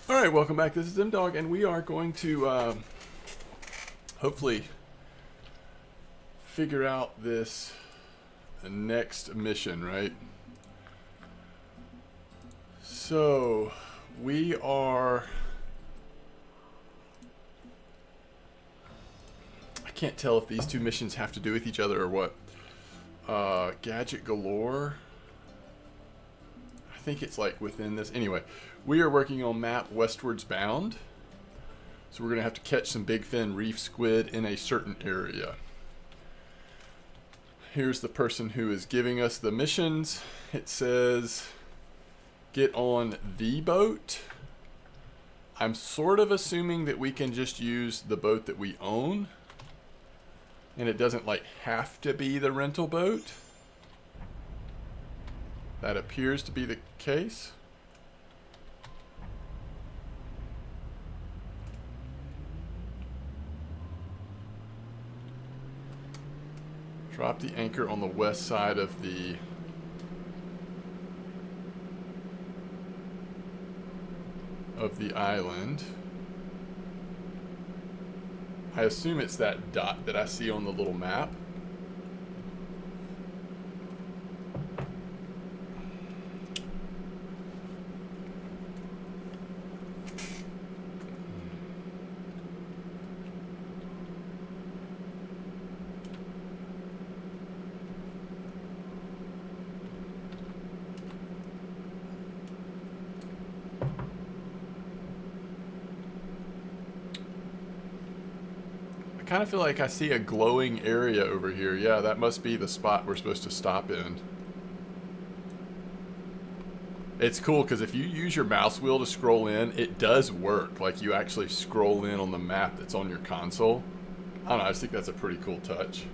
All right, welcome back. This is M-Dog, and we are going to hopefully figure out this next mission, right? So, we are... I can't tell if these two missions have to do with each other or what. Gadget Galore. I think it's like within this. Anyway, we are working on map Westwards Bound. So we're going to have to catch some big fin reef squid in a certain area. Here's the person who is giving us the missions. It says, get on the boat. I'm sort of assuming that we can just use the boat that we own. And it doesn't like have to be the rental boat. That appears to be the case. Drop the anchor on the west side of the island. I assume it's that dot that I see on the little map. I kind of feel like I see a glowing area over here. Yeah, that must be the spot we're supposed to stop in. It's cool because if you use your mouse wheel to scroll in, it does work. Like you actually scroll in on the map that's on your console. I don't know, I just think that's a pretty cool touch.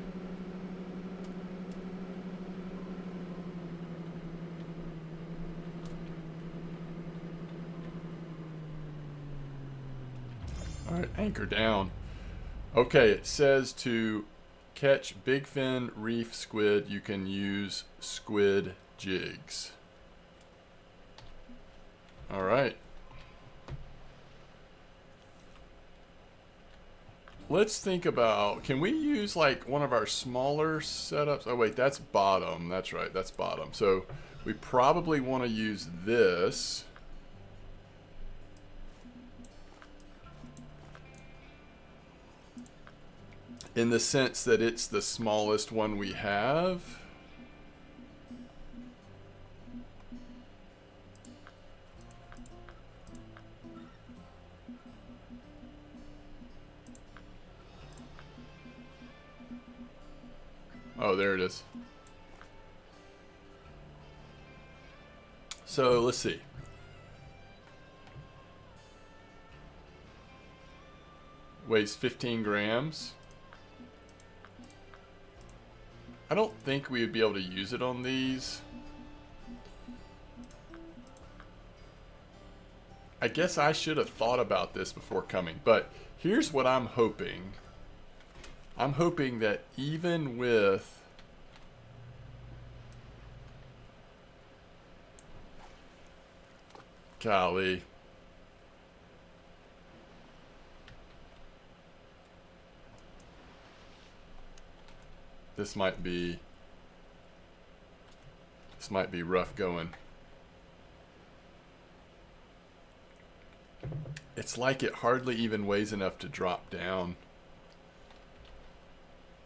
Alright, anchor down. Okay, it says to catch big fin reef squid, you can use squid jigs. Alright. Let's think about, can we use like one of our smaller setups? Oh wait, that's bottom. That's right, that's bottom. So we probably want to use this. In the sense that it's the smallest one we have. Oh, there it is. So let's see. Weighs 15 grams. I don't think we would be able to use it on these. I guess I should have thought about this before coming, but here's what I'm hoping. I'm hoping that even with golly. This might be rough going. It's like it hardly even weighs enough to drop down.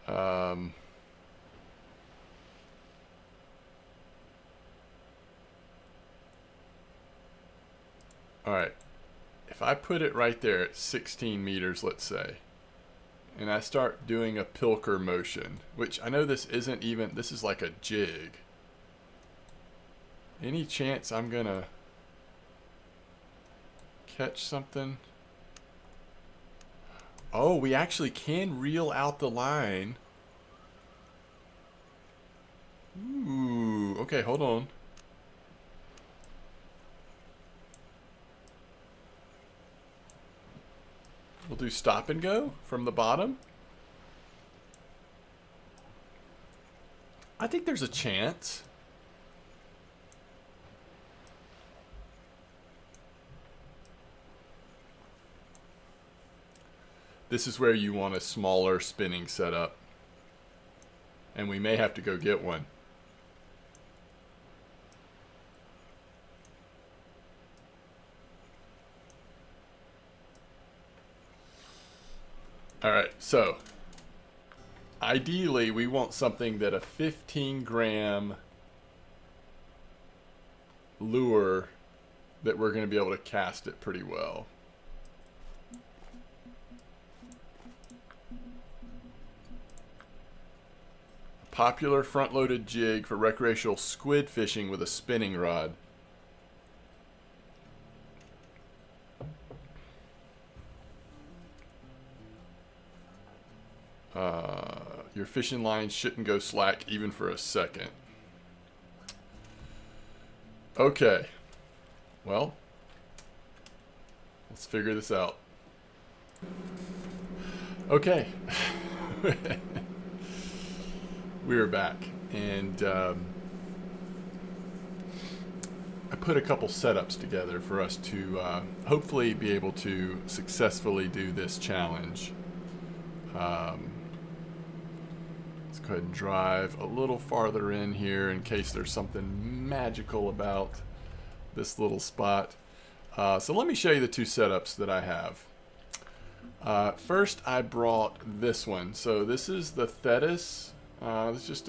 Alright. If I put it right there at 16 meters, let's say, and I start doing a pilker motion, which I know this isn't even, this is like a jig. Any chance I'm gonna catch something? Oh, we actually can reel out the line. Ooh, okay, hold on. We'll do stop and go from the bottom. I think there's a chance. This is where you want a smaller spinning setup. And we may have to go get one. Alright, so ideally we want something that a 15-gram lure that we're going to be able to cast it pretty well. A popular front-loaded jig for recreational squid fishing with a spinning rod. Your fishing line shouldn't go slack even for a second. Okay. Well, let's figure this out. Okay. We're back. And I put a couple setups together for us to hopefully be able to successfully do this challenge. Let's go ahead and drive a little farther in here in case there's something magical about this little spot. So let me show you the two setups that I have. First, I brought this one. So this is the Thetis. It's just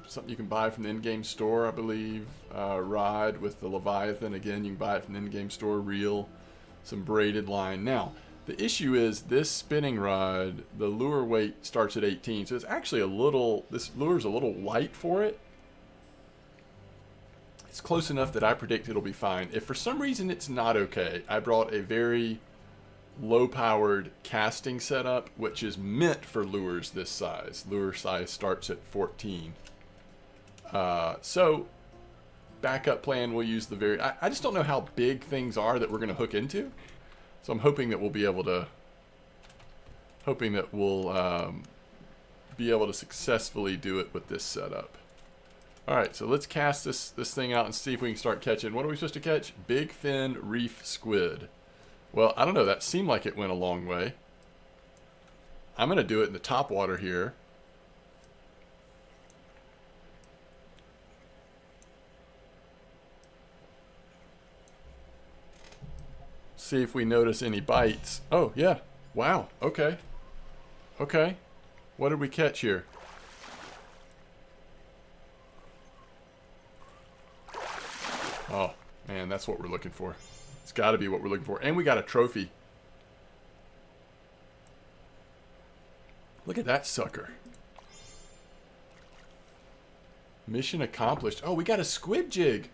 something you can buy from the in-game store, I believe. Rod with the Leviathan. Again, you can buy it from the in-game store. Reel, some braided line. Now, the issue is this spinning rod, the lure weight starts at 18. So it's actually a little, this lure's a little light for it. It's close enough that I predict it'll be fine. If for some reason it's not okay, I brought a very low-powered casting setup, which is meant for lures this size. Lure size starts at 14. So, backup plan, we'll use the very... I just don't know how big things are that we're going to hook into. So I'm hoping that we'll be able to... be able to successfully do it with this setup. Alright, so let's cast this thing out and see if we can start catching. What are we supposed to catch? Big fin reef squid. Well, I don't know. That seemed like it went a long way. I'm going to do it in the top water here. See if we notice any bites. Oh, yeah. Wow. Okay. Okay. What did we catch here? Oh, man, that's what we're looking for. It's got to be what we're looking for. And we got a trophy. Look at that sucker. Mission accomplished. Oh, we got a squid jig.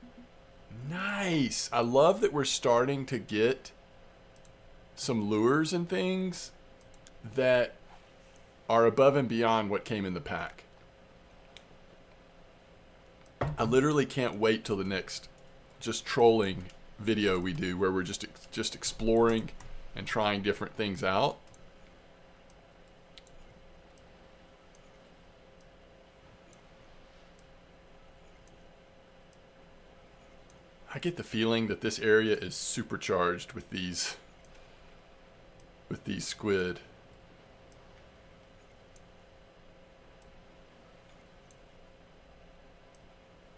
Nice. I love that we're starting to get some lures and things that are above and beyond what came in the pack. I literally can't wait till the next just trolling video we do where we're just exploring and trying different things out. I get the feeling that this area is supercharged with these squid.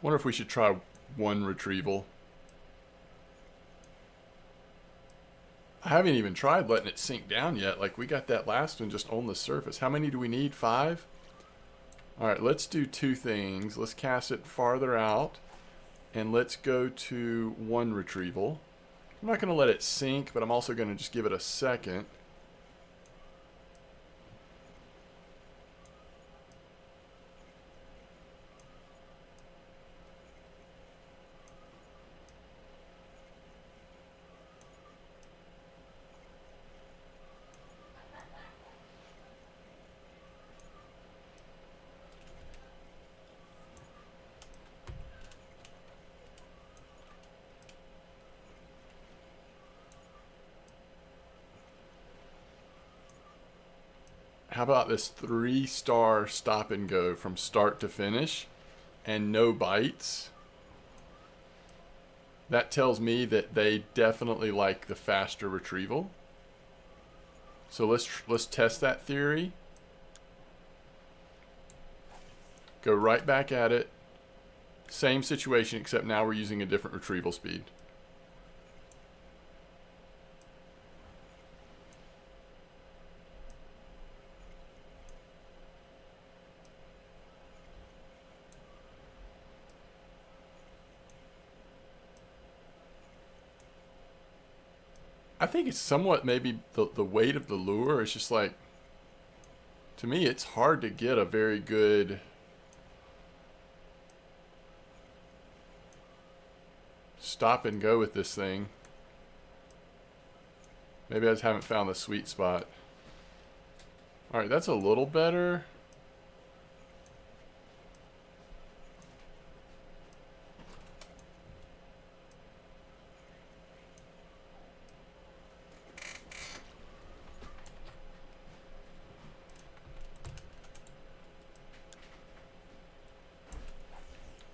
Wonder if we should try one retrieval. I haven't even tried letting it sink down yet. Like, we got that last one just on the surface. How many do we need? 5? Alright, let's do 2 things. Let's cast it farther out. And let's go to 1 retrieval. I'm not going to let it sink, but I'm also going to just give it a second. How about this 3-star stop and go from start to finish and no bites? That tells me that they definitely like the faster retrieval. So let's test that theory. Go right back at it. Same situation, except now we're using a different retrieval speed. I think it's somewhat maybe the weight of the lure. It's just like, to me, it's hard to get a very good stop and go with this thing. Maybe I just haven't found the sweet spot. Alright, that's a little better.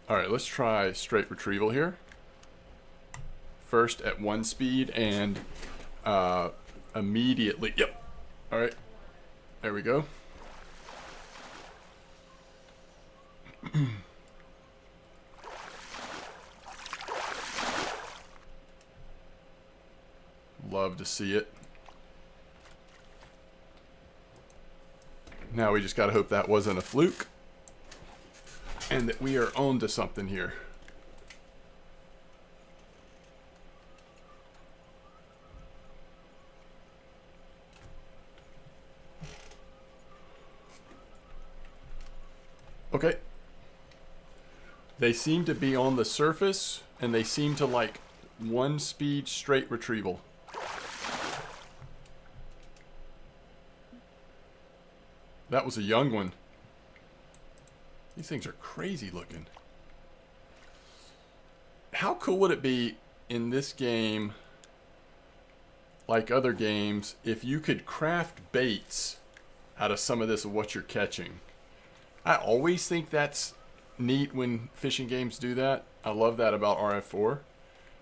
Alright, let's try straight retrieval here. First at 1 speed and immediately. Yep. Alright. There we go. Love to see it. Now we just gotta hope that wasn't a fluke. And that we are on to something here. Okay. They seem to be on the surface, and they seem to like 1 speed straight retrieval. That was a young one. These things are crazy looking. How cool would it be in this game, like other games, if you could craft baits out of some of this of what you're catching? I always think that's neat when fishing games do that. I love that about RF4.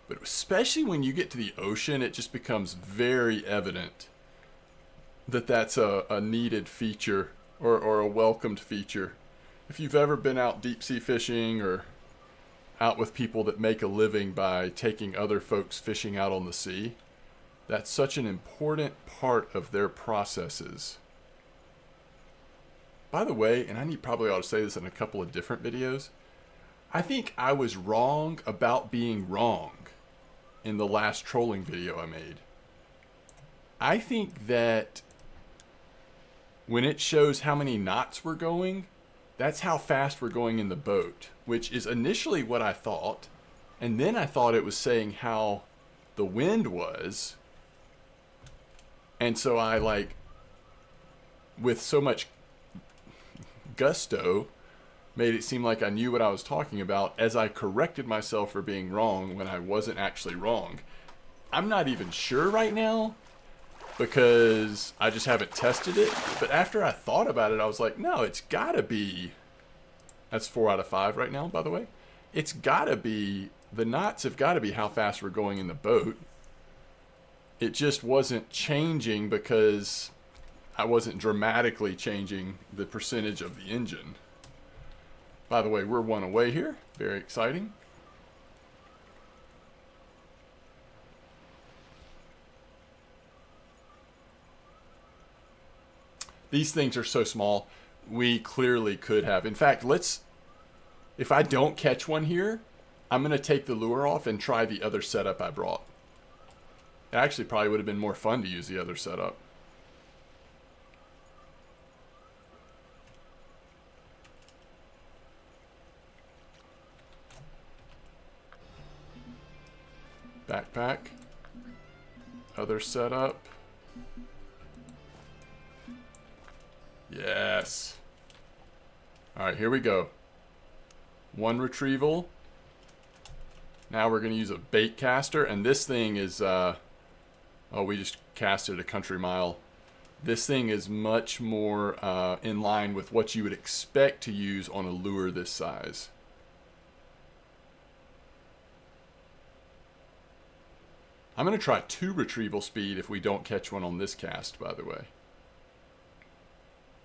But especially when you get to the ocean, it just becomes very evident that that's a needed feature or a welcomed feature. If you've ever been out deep sea fishing or out with people that make a living by taking other folks fishing out on the sea, that's such an important part of their processes. By the way, and I probably ought to say this in a couple of different videos, I think I was wrong about being wrong in the last trolling video I made. I think that when it shows how many knots we're going, that's how fast we're going in the boat, which is initially what I thought. And then I thought it was saying how the wind was. And so I, like, with so much gusto, made it seem like I knew what I was talking about as I corrected myself for being wrong when I wasn't actually wrong. I'm not even sure right now because I just haven't tested it. But after I thought about it, I was like, no, it's gotta be... That's 4 out of 5 right now, by the way. It's gotta be... The knots have gotta be how fast we're going in the boat. It just wasn't changing because I wasn't dramatically changing the percentage of the engine. By the way, we're 1 away here. Very exciting. These things are so small, we clearly could have. In fact, if I don't catch one here, I'm going to take the lure off and try the other setup I brought. It actually probably would have been more fun to use the other setup. Backpack. Other setup. Yes. Alright, here we go. 1 retrieval. Now we're going to use a bait caster. And this thing is... oh, we just casted a country mile. This thing is much more in line with what you would expect to use on a lure this size. I'm going to try 2 retrieval speed if we don't catch one on this cast, by the way.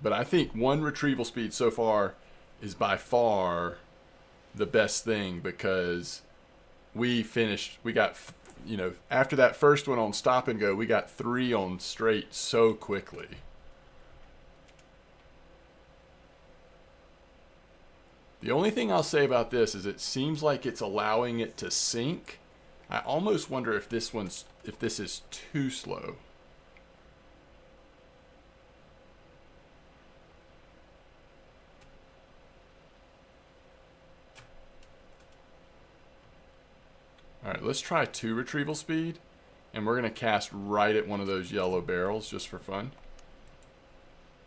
But I think 1 retrieval speed so far is by far the best thing, because we got, you know, after that first one on stop and go, we got 3 on straight so quickly. The only thing I'll say about this is it seems like it's allowing it to sink. I almost wonder if this is too slow. All right, let's try 2 retrieval speed, and we're going to cast right at one of those yellow barrels just for fun.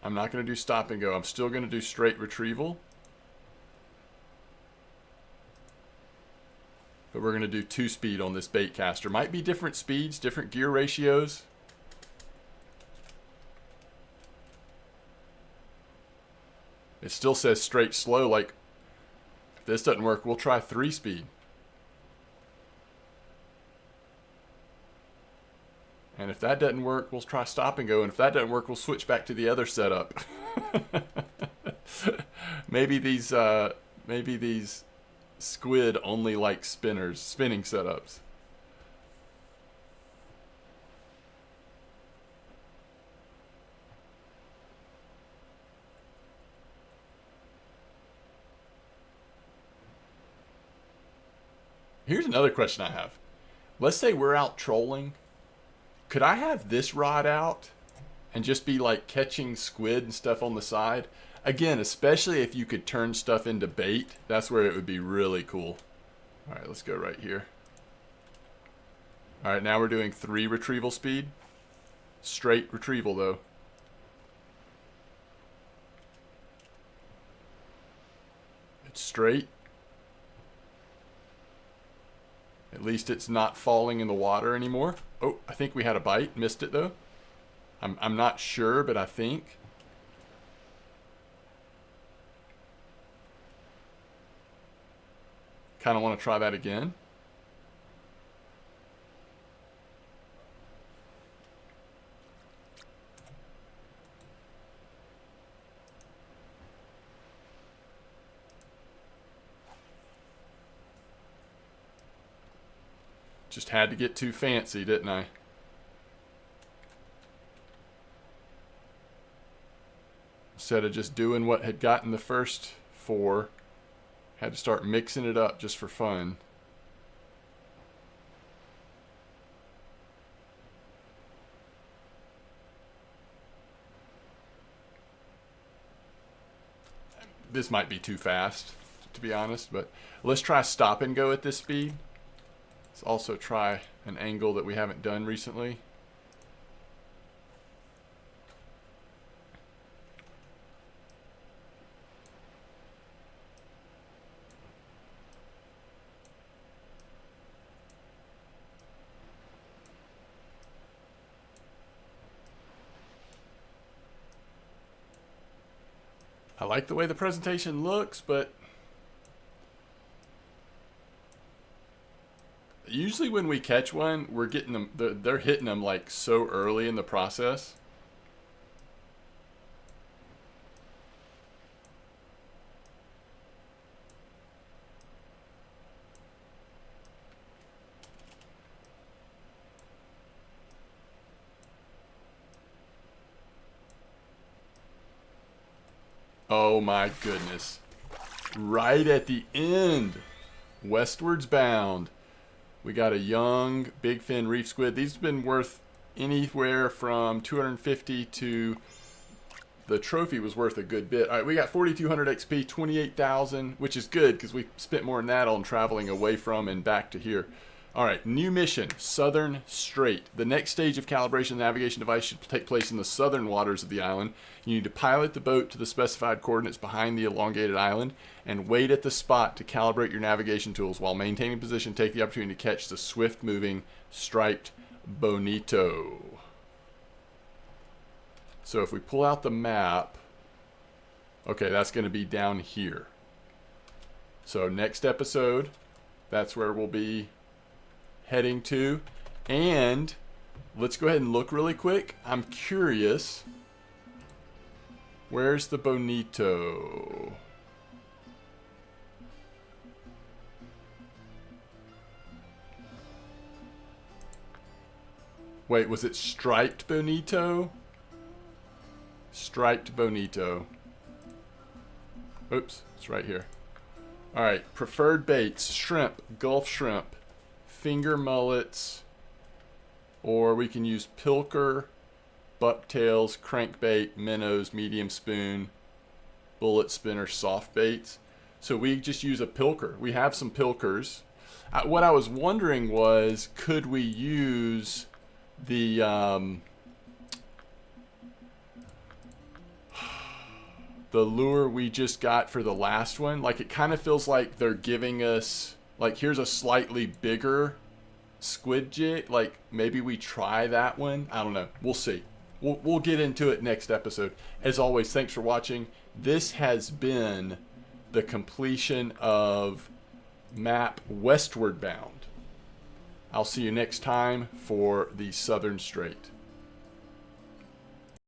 I'm not going to do stop and go. I'm still going to do straight retrieval. But we're going to do 2 speed on this bait caster. Might be different speeds, different gear ratios. It still says straight slow. Like, if this doesn't work, we'll try 3 speed. And if that doesn't work, we'll try stop and go. And if that doesn't work, we'll switch back to the other setup. maybe these squid only like spinning setups. Here's another question I have. Let's say we're out trolling. Could I have this rod out and just be like catching squid and stuff on the side? Again, especially if you could turn stuff into bait, that's where it would be really cool. All right, let's go right here. All right, now we're doing 3 retrieval speed. Straight retrieval though. It's straight. At least it's not falling in the water anymore. Oh, I think we had a bite. Missed it though. I'm not sure, but I think. Kind of want to try that again. Just had to get too fancy, didn't I? Instead of just doing what had gotten the first 4, had to start mixing it up just for fun. This might be too fast, to be honest, but let's try stop and go at this speed. Let's also try an angle that we haven't done recently. I like the way the presentation looks, but usually when we catch one, we're getting them, they're hitting them like so early in the process. Oh my goodness. Right at the end. Westwards bound. We got a young big fin reef squid. These have been worth anywhere from 250 to the trophy was worth a good bit. All right, we got 4,200 XP, 28,000, which is good because we spent more than that on traveling away from and back to here. All right, new mission, Southern Strait. The next stage of calibration navigation device should take place in the southern waters of the island. You need to pilot the boat to the specified coordinates behind the elongated island and wait at the spot to calibrate your navigation tools. While maintaining position, take the opportunity to catch the swift-moving striped bonito. So if we pull out the map, okay, that's going to be down here. So next episode, that's where we'll be heading to. And let's go ahead and look really quick. I'm curious. Where's the bonito? Wait, was it striped bonito? Striped bonito. Oops, it's right here. Alright, preferred baits, shrimp, Gulf shrimp, finger mullets, or we can use pilker, bucktails, crankbait, minnows, medium spoon, bullet spinner, soft baits. So we just use a pilker. We have some pilkers. What I was wondering was, could we use the lure we just got for the last one? Like, it kind of feels like they're giving us, like, here's a slightly bigger squid jig. Like, maybe we try that one. I don't know. We'll see. We'll get into it next episode. As always, thanks for watching. This has been the completion of map Westward Bound. I'll see you next time for the Southern Strait.